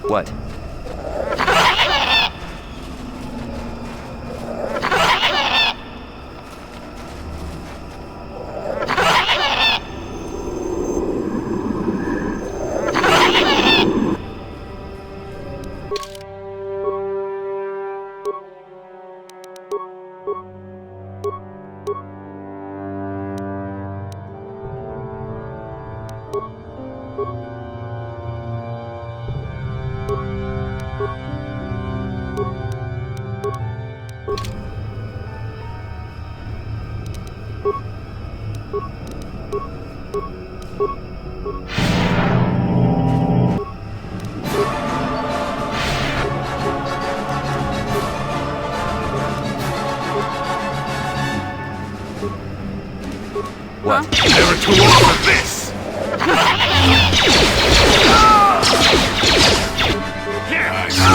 What? What? Never too old for this! Yeah, I see.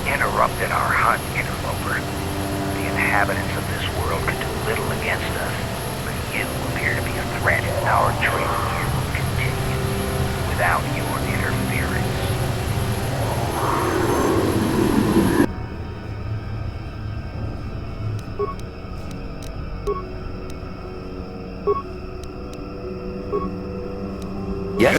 Interrupted our hunt, interloper. The inhabitants of this world can do little against us, but you appear to be a threat, and our training here will continue without your interference. Yes.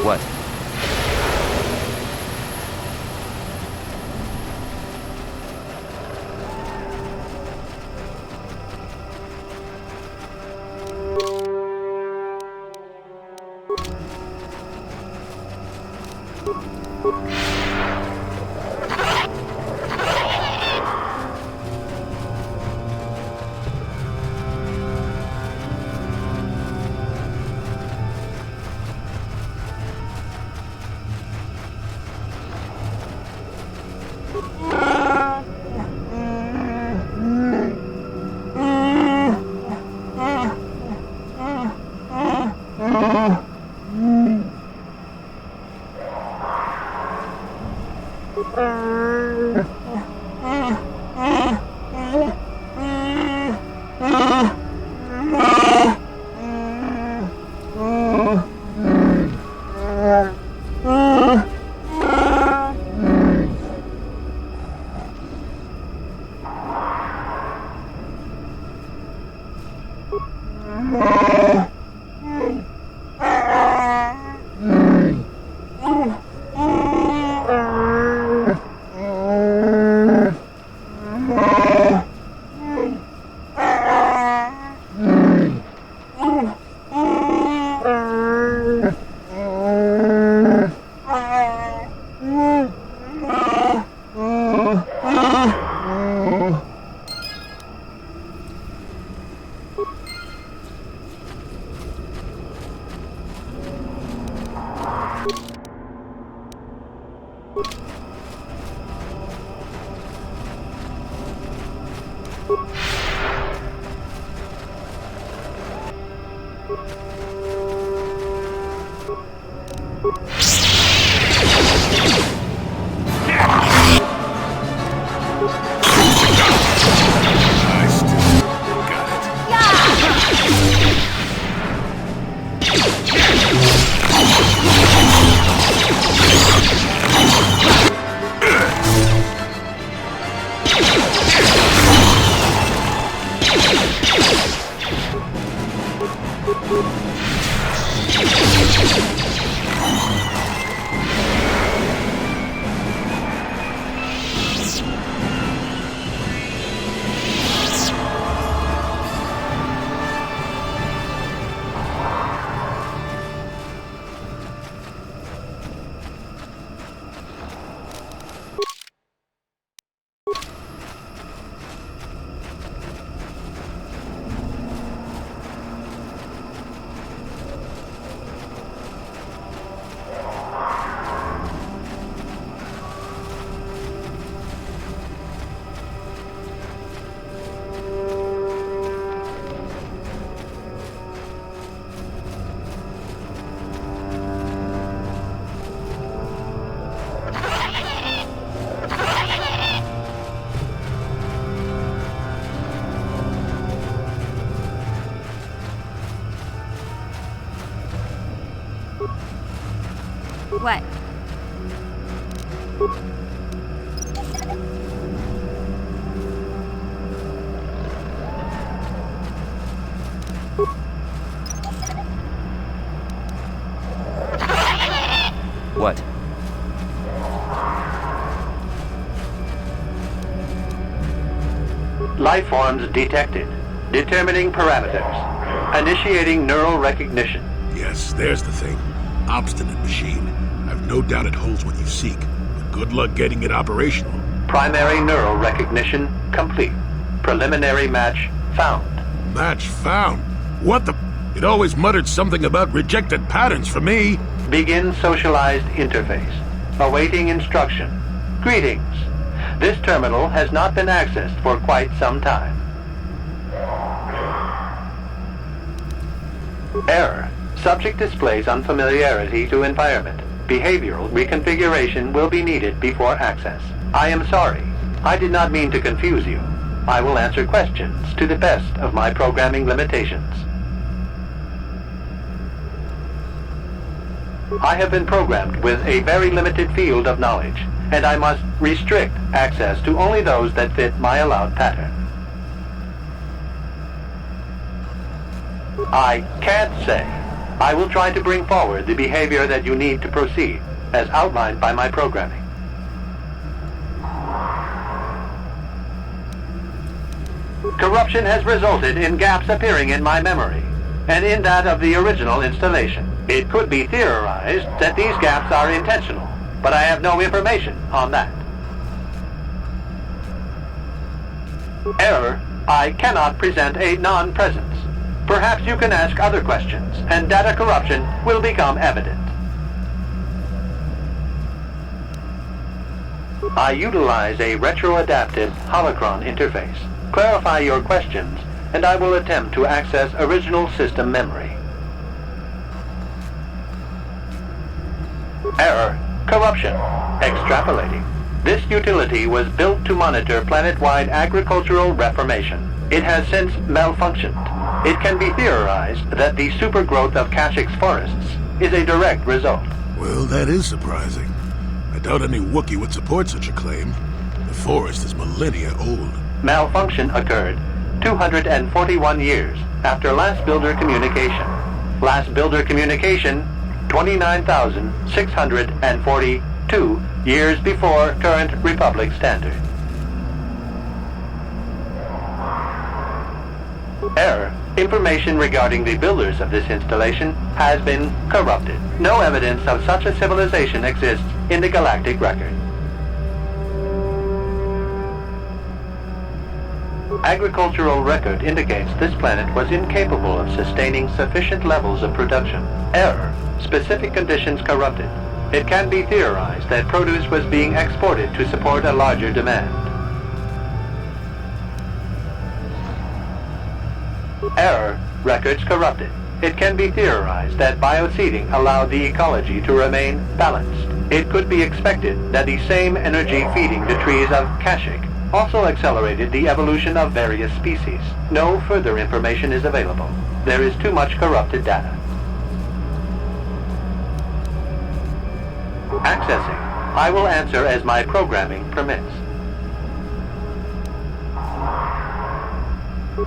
What? What? What? Life forms detected. Determining parameters. Initiating neural recognition. Yes, there's the thing. Obstinate machine. I've no doubt it holds what you seek, but good luck getting it operational. Primary neural recognition complete. Preliminary match found. Match found? What the... It always muttered something about rejected patterns for me. Begin socialized interface. Awaiting instruction. Greetings. This terminal has not been accessed for quite some time. Error. Subject displays unfamiliarity to environment. Behavioral reconfiguration will be needed before access. I am sorry. I did not mean to confuse you. I will answer questions to the best of my programming limitations. I have been programmed with a very limited field of knowledge, and I must restrict access to only those that fit my allowed pattern. I can't say. I will try to bring forward the behavior that you need to proceed, as outlined by my programming. Corruption has resulted in gaps appearing in my memory, and in that of the original installation. It could be theorized that these gaps are intentional, but I have no information on that. Error. I cannot present a non-presence. Perhaps you can ask other questions, and data corruption will become evident. I utilize a retroadaptive holocron interface. Clarify your questions, and I will attempt to access original system memory. Error. Corruption. Extrapolating. This utility was built to monitor planet-wide agricultural reformation. It has since malfunctioned. It can be theorized that the supergrowth of Kashyk's forests is a direct result. Well, that is surprising. I doubt any Wookiee would support such a claim. The forest is millennia old. Malfunction occurred 241 years after last builder communication. Last builder communication 29,642 years before current Republic standard. Error. Information regarding the builders of this installation has been corrupted. No evidence of such a civilization exists in the galactic record. Agricultural record indicates this planet was incapable of sustaining sufficient levels of production. Error. Specific conditions corrupted. It can be theorized that produce was being exported to support a larger demand. Error. Records corrupted. It can be theorized that bioseeding allowed the ecology to remain balanced. It could be expected that the same energy feeding the trees of Kashyyyk also accelerated the evolution of various species. No further information is available. There is too much corrupted data. Accessing. I will answer as my programming permits.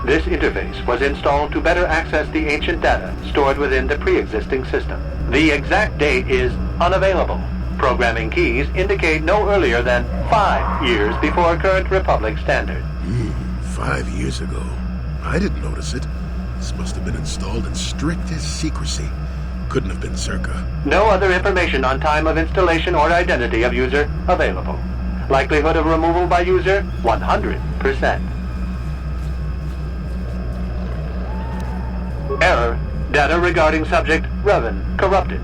This interface was installed to better access the ancient data stored within the pre-existing system. The exact date is unavailable. Programming keys indicate no earlier than 5 years before current Republic standard. 5 years ago. I didn't notice it. This must have been installed in strictest secrecy. Couldn't have been circa. No other information on time of installation or identity of user available. Likelihood of removal by user, 100%. Error. Data regarding subject, Revan, corrupted.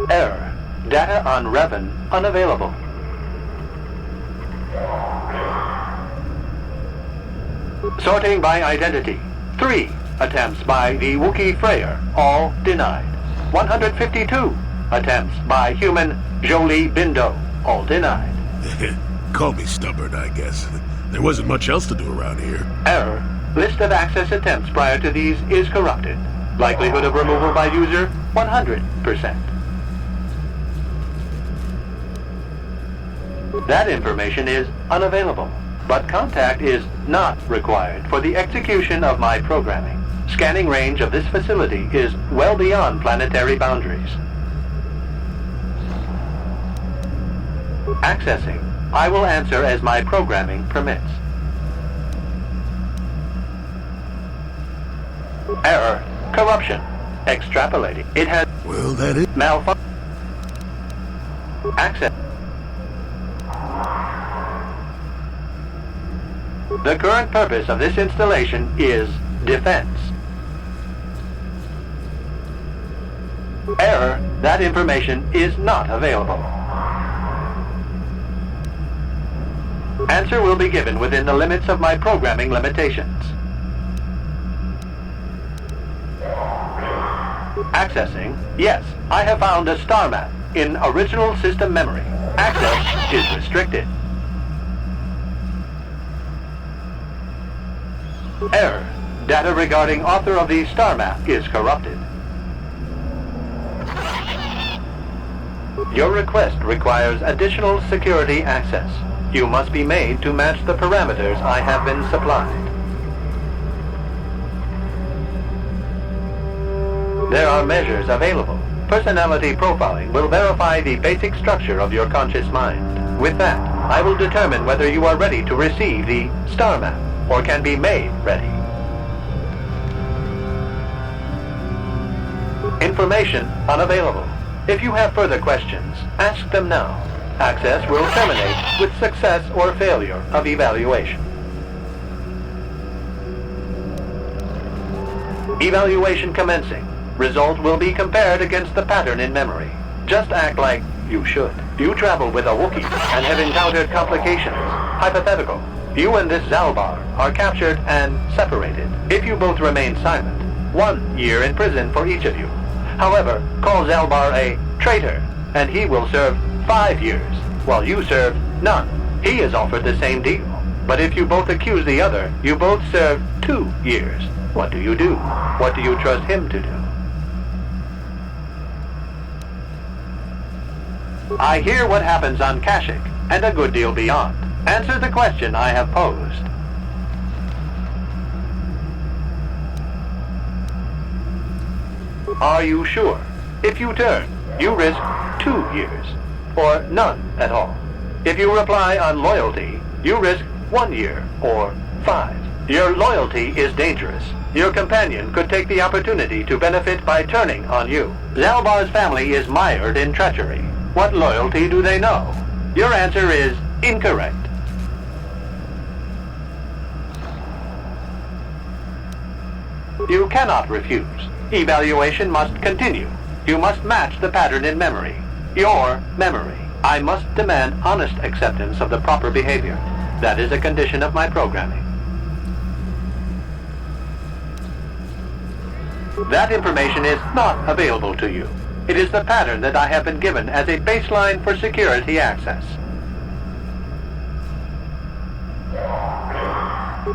Error. Data on Revan, unavailable. Sorting by identity. 3 attempts by the Wookiee Freyer, all denied. 152 attempts by human Jolie Bindo, all denied. Call me stubborn, I guess. There wasn't much else to do around here. Error. List of access attempts prior to these is corrupted. Likelihood of removal by user, 100%. That information is unavailable, but contact is not required for the execution of my programming. Scanning range of this facility is well beyond planetary boundaries. Accessing. I will answer as my programming permits. Error. Corruption. Extrapolating. It has... Well, that is... malfunction. Access. The current purpose of this installation is defense. Error. That information is not available. Answer will be given within the limits of my programming limitations. Accessing. Yes, I have found a star map in original system memory. Access is restricted. Error. Data regarding author of the star map is corrupted. Your request requires additional security access. You must be made to match the parameters I have been supplied. There are measures available. Personality profiling will verify the basic structure of your conscious mind. With that, I will determine whether you are ready to receive the star map or can be made ready. Information unavailable. If you have further questions, ask them now. Access will terminate with success or failure of evaluation. Evaluation commencing. Result will be compared against the pattern in memory. Just act like you should. You travel with a Wookiee and have encountered complications. Hypothetical. You and this Zalbar are captured and separated. If you both remain silent, 1 year in prison for each of you. However, call Zalbar a traitor, and he will serve 5 years, while you serve none. He is offered the same deal. But if you both accuse the other, you both serve 2 years. What do you do? What do you trust him to do? I hear what happens on Kashyyyk, and a good deal beyond. Answer the question I have posed. Are you sure? If you turn, you risk 2 years, or none at all. If you reply on loyalty, you risk 1 year, or 5. Your loyalty is dangerous. Your companion could take the opportunity to benefit by turning on you. Zalbar's family is mired in treachery. What loyalty do they know? Your answer is incorrect. You cannot refuse. Evaluation must continue. You must match the pattern in memory. Your memory. I must demand honest acceptance of the proper behavior. That is a condition of my programming. That information is not available to you. It is the pattern that I have been given as a baseline for security access.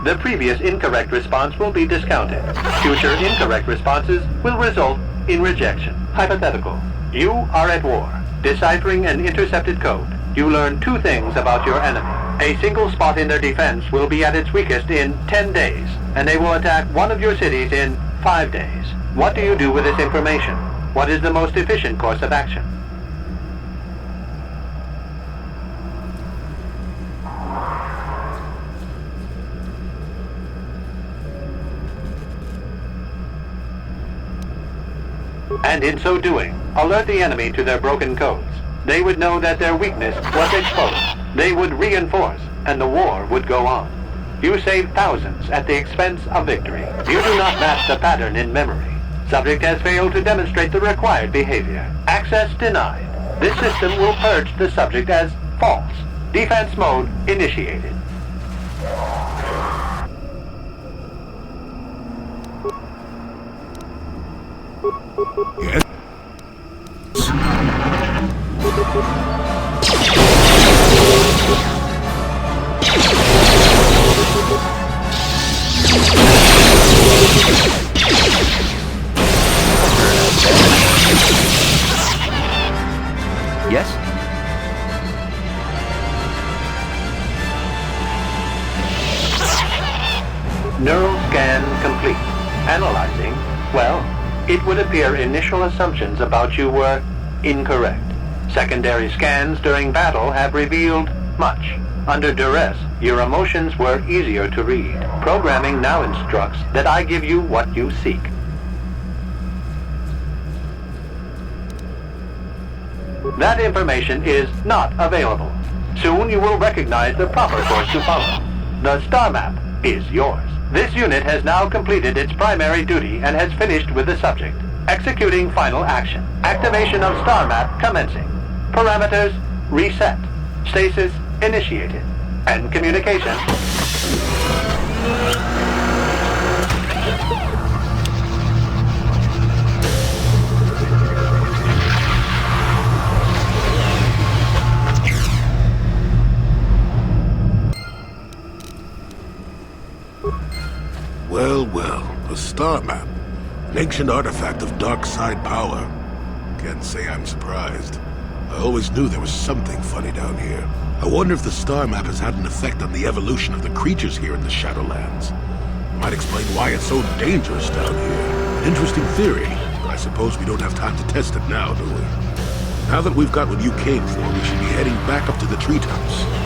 The previous incorrect response will be discounted. Future incorrect responses will result in rejection. Hypothetical. You are at war. Deciphering an intercepted code. You learn 2 things about your enemy. A single spot in their defense will be at its weakest in 10 days, and they will attack one of your cities in 5 days. What do you do with this information? What is the most efficient course of action? And in so doing, alert the enemy to their broken codes. They would know that their weakness was exposed. They would reinforce, and the war would go on. You save thousands at the expense of victory. You do not match the pattern in memory. Subject has failed to demonstrate the required behavior. Access denied. This system will purge the subject as false. Defense mode initiated. Yes. it would appear initial assumptions about you were incorrect. Secondary scans during battle have revealed much. Under duress, your emotions were easier to read. Programming now instructs that I give you what you seek. That information is not available. Soon you will recognize the proper course to follow. The star map is yours. This unit has now completed its primary duty and has finished with the subject. Executing final action. Activation of star map commencing. Parameters reset. Stasis initiated. And communication. Well, well, a star map. An ancient artifact of dark side power. Can't say I'm surprised. I always knew there was something funny down here. I wonder if the star map has had an effect on the evolution of the creatures here in the Shadowlands. Might explain why it's so dangerous down here. Interesting theory, but I suppose we don't have time to test it now, do we? Now that we've got what you came for, we should be heading back up to the treetops.